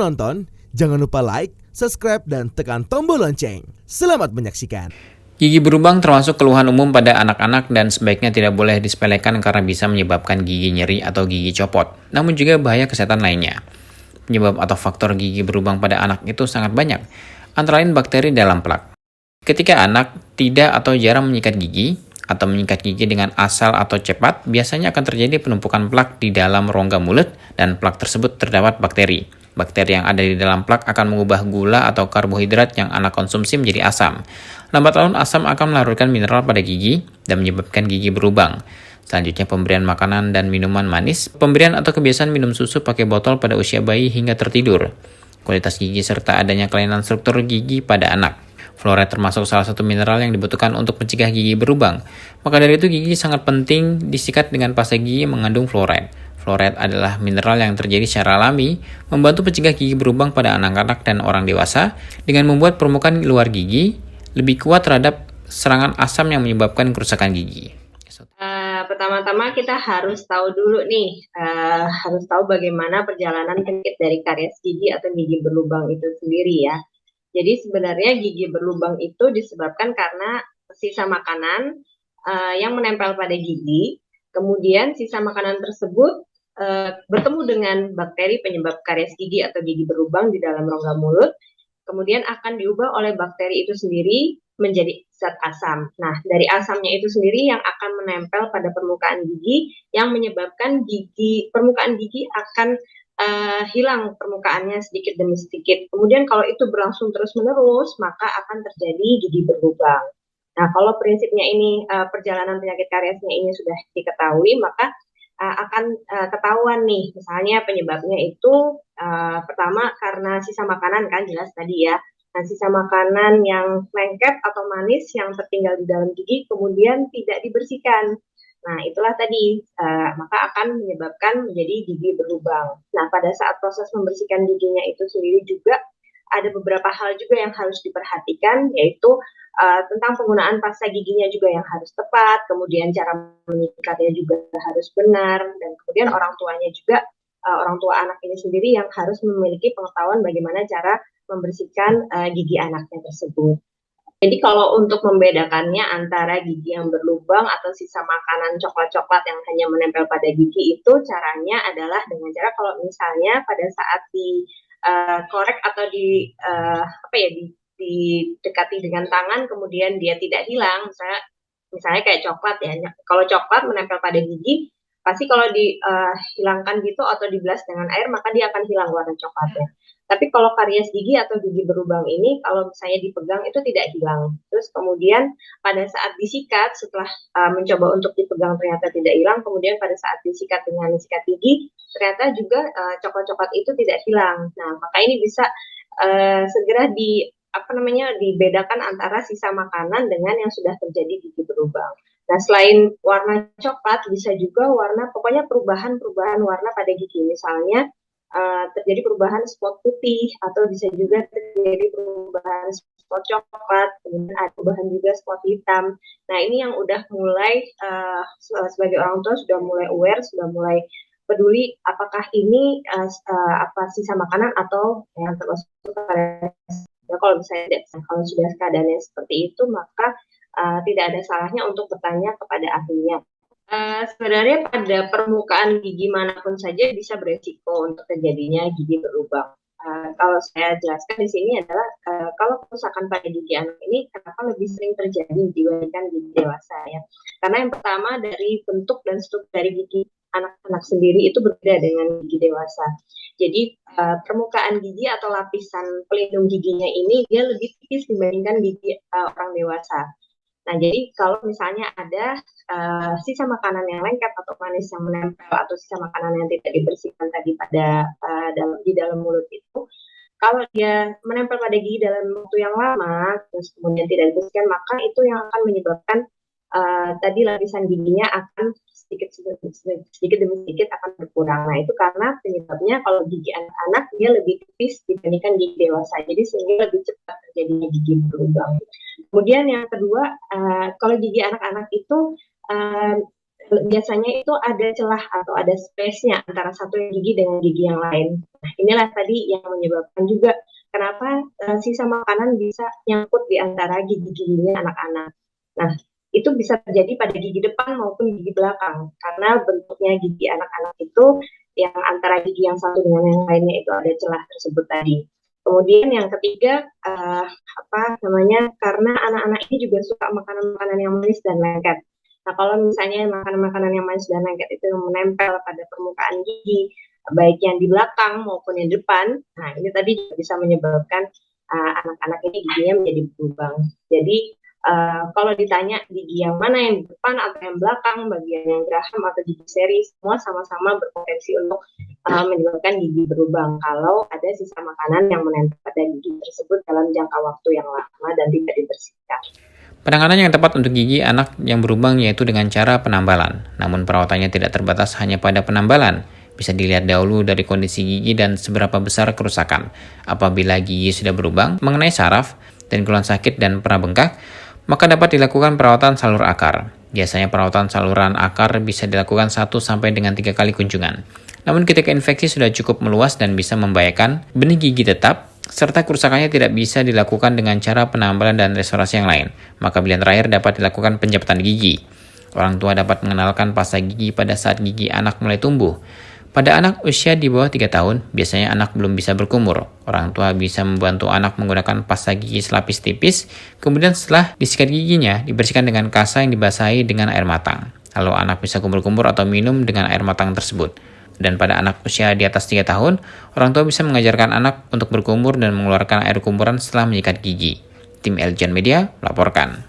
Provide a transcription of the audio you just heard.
menonton, jangan lupa like, subscribe, dan tekan tombol lonceng. Selamat menyaksikan. Gigi berlubang termasuk keluhan umum pada anak-anak dan sebaiknya tidak boleh disepelekan karena bisa menyebabkan gigi nyeri atau gigi copot, namun juga bahaya kesehatan lainnya. Penyebab atau faktor gigi berlubang pada anak itu sangat banyak, antara lain bakteri dalam plak. Ketika anak tidak atau jarang menyikat gigi, atau menyikat gigi dengan asal atau cepat, biasanya akan terjadi penumpukan plak di dalam rongga mulut dan plak tersebut terdapat bakteri. Bakteri yang ada di dalam plak akan mengubah gula atau karbohidrat yang anak konsumsi menjadi asam. Lambat laun asam akan melarutkan mineral pada gigi dan menyebabkan gigi berlubang. Selanjutnya pemberian makanan dan minuman manis, pemberian atau kebiasaan minum susu pakai botol pada usia bayi hingga tertidur. Kualitas gigi serta adanya kelainan struktur gigi pada anak. Fluoride termasuk salah satu mineral yang dibutuhkan untuk mencegah gigi berlubang. Maka dari itu gigi sangat penting disikat dengan pasta gigi yang mengandung fluoride. Fluoride adalah mineral yang terjadi secara alami, membantu mencegah gigi berlubang pada anak-anak dan orang dewasa dengan membuat permukaan luar gigi lebih kuat terhadap serangan asam yang menyebabkan kerusakan gigi. Pertama-tama kita harus tahu dulu nih, harus tahu bagaimana perjalanan penyakit dari karies gigi atau gigi berlubang itu sendiri ya. Jadi sebenarnya gigi berlubang itu disebabkan karena sisa makanan yang menempel pada gigi, kemudian sisa makanan tersebut bertemu dengan bakteri penyebab karies gigi atau gigi berlubang di dalam rongga mulut, kemudian akan diubah oleh bakteri itu sendiri menjadi zat asam. Nah, dari asamnya itu sendiri yang akan menempel pada permukaan gigi yang menyebabkan permukaan gigi akan hilang permukaannya sedikit demi sedikit. Kemudian kalau itu berlangsung terus-menerus, maka akan terjadi gigi berlubang. Nah, kalau prinsipnya ini perjalanan penyakit kariesnya ini sudah diketahui, maka akan ketahuan nih, misalnya penyebabnya itu pertama karena sisa makanan kan jelas tadi ya. Nah, sisa makanan yang lengket atau manis yang tertinggal di dalam gigi kemudian tidak dibersihkan. Nah, itulah tadi, maka akan menyebabkan menjadi gigi berlubang. Nah, pada saat proses membersihkan giginya itu sendiri juga ada beberapa hal juga yang harus diperhatikan, yaitu tentang penggunaan pasta giginya juga yang harus tepat, kemudian cara menyikatnya juga harus benar, dan kemudian orang tuanya juga, orang tua anak ini sendiri yang harus memiliki pengetahuan bagaimana cara membersihkan gigi anaknya tersebut. Jadi kalau untuk membedakannya antara gigi yang berlubang atau sisa makanan coklat-coklat yang hanya menempel pada gigi itu caranya adalah dengan cara kalau misalnya pada saat dikorek atau didekati dengan tangan kemudian dia tidak hilang, misalnya kayak coklat ya. Kalau coklat menempel pada gigi pasti kalau dihilangkan gitu atau dibilas dengan air maka dia akan hilang warna coklatnya. Tapi kalau karies gigi atau gigi berlubang ini kalau misalnya dipegang itu tidak hilang. Terus kemudian pada saat disikat setelah mencoba untuk dipegang ternyata tidak hilang, kemudian pada saat disikat dengan sikat gigi ternyata juga coklat-coklat itu tidak hilang. Nah, maka ini bisa segera dibedakan antara sisa makanan dengan yang sudah terjadi gigi berlubang. Nah, selain warna coklat bisa juga pokoknya perubahan warna pada gigi. Misalnya terjadi perubahan spot putih atau bisa juga terjadi perubahan spot coklat, kemudian ada perubahan juga spot hitam. Nah, ini yang udah mulai sebagai orang tua sudah mulai aware, sudah mulai peduli apakah ini sisa makanan atau yang termasuk karies. Ya, kalau sudah keadaannya seperti itu maka tidak ada salahnya untuk bertanya kepada ahlinya. Sebenarnya pada permukaan gigi manapun saja bisa beresiko untuk terjadinya gigi berlubang. Kalau saya jelaskan di sini adalah kalau kerusakan pada gigi anak ini kenapa lebih sering terjadi dibandingkan gigi dewasa ya. Karena yang pertama dari bentuk dan struktur dari gigi anak-anak sendiri itu berbeda dengan gigi dewasa. Jadi permukaan gigi atau lapisan pelindung giginya ini dia lebih tipis dibandingkan gigi orang dewasa. Nah, jadi kalau misalnya ada sisa makanan yang lengket atau manis yang menempel atau sisa makanan yang tidak dibersihkan tadi di dalam mulut itu, kalau dia menempel pada gigi dalam waktu yang lama, terus kemudian tidak dibersihkan, maka itu yang akan menyebabkan tadi lapisan giginya akan sedikit demi sedikit akan berkurang. Nah, itu karena penyebabnya kalau gigi anak-anak dia lebih tipis dibandingkan gigi dewasa, jadi sehingga lebih cepat terjadinya gigi berlubang. Kemudian yang kedua, kalau gigi anak-anak itu biasanya itu ada celah atau ada space-nya antara satu gigi dengan gigi yang lain. Nah, inilah tadi yang menyebabkan juga kenapa sisa makanan bisa nyangkut di antara gigi-giginya anak-anak. Nah, itu bisa terjadi pada gigi depan maupun gigi belakang, karena bentuknya gigi anak-anak itu yang antara gigi yang satu dengan yang lainnya itu ada celah tersebut tadi. Kemudian yang ketiga, karena anak-anak ini juga suka makanan-makanan yang manis dan lengket. Nah, kalau misalnya makanan-makanan yang manis dan lengket itu menempel pada permukaan gigi, baik yang di belakang maupun yang depan, nah ini tadi juga bisa menyebabkan anak-anak ini giginya menjadi berlubang. Jadi kalau ditanya gigi yang mana, yang di depan atau yang belakang, bagian yang geraham atau gigi seri, semua sama-sama berpotensi untuk menyebabkan gigi berlubang kalau ada sisa makanan yang menempel pada gigi tersebut dalam jangka waktu yang lama dan tidak dibersihkan. Penanganan yang tepat untuk gigi anak yang berlubang yaitu dengan cara penambalan. Namun perawatannya tidak terbatas hanya pada penambalan. Bisa dilihat dahulu dari kondisi gigi dan seberapa besar kerusakan. Apabila gigi sudah berlubang, mengenai saraf dan keluhan sakit dan pernah bengkak, maka dapat dilakukan perawatan salur akar. Biasanya perawatan saluran akar bisa dilakukan 1 sampai dengan 3 kali kunjungan. Namun ketika infeksi sudah cukup meluas dan bisa membahayakan benih gigi tetap, serta kerusakannya tidak bisa dilakukan dengan cara penambalan dan restorasi yang lain, maka pilihan terakhir dapat dilakukan penjabatan gigi. Orang tua dapat mengenalkan pasta gigi pada saat gigi anak mulai tumbuh. Pada anak usia di bawah 3 tahun, biasanya anak belum bisa berkumur. Orang tua bisa membantu anak menggunakan pasta gigi selapis tipis, kemudian setelah disikat giginya, dibersihkan dengan kasa yang dibasahi dengan air matang. Lalu anak bisa kumur-kumur atau minum dengan air matang tersebut. Dan pada anak usia di atas 3 tahun, orang tua bisa mengajarkan anak untuk berkumur dan mengeluarkan air kumuran setelah menyikat gigi. Tim Eljan Media melaporkan.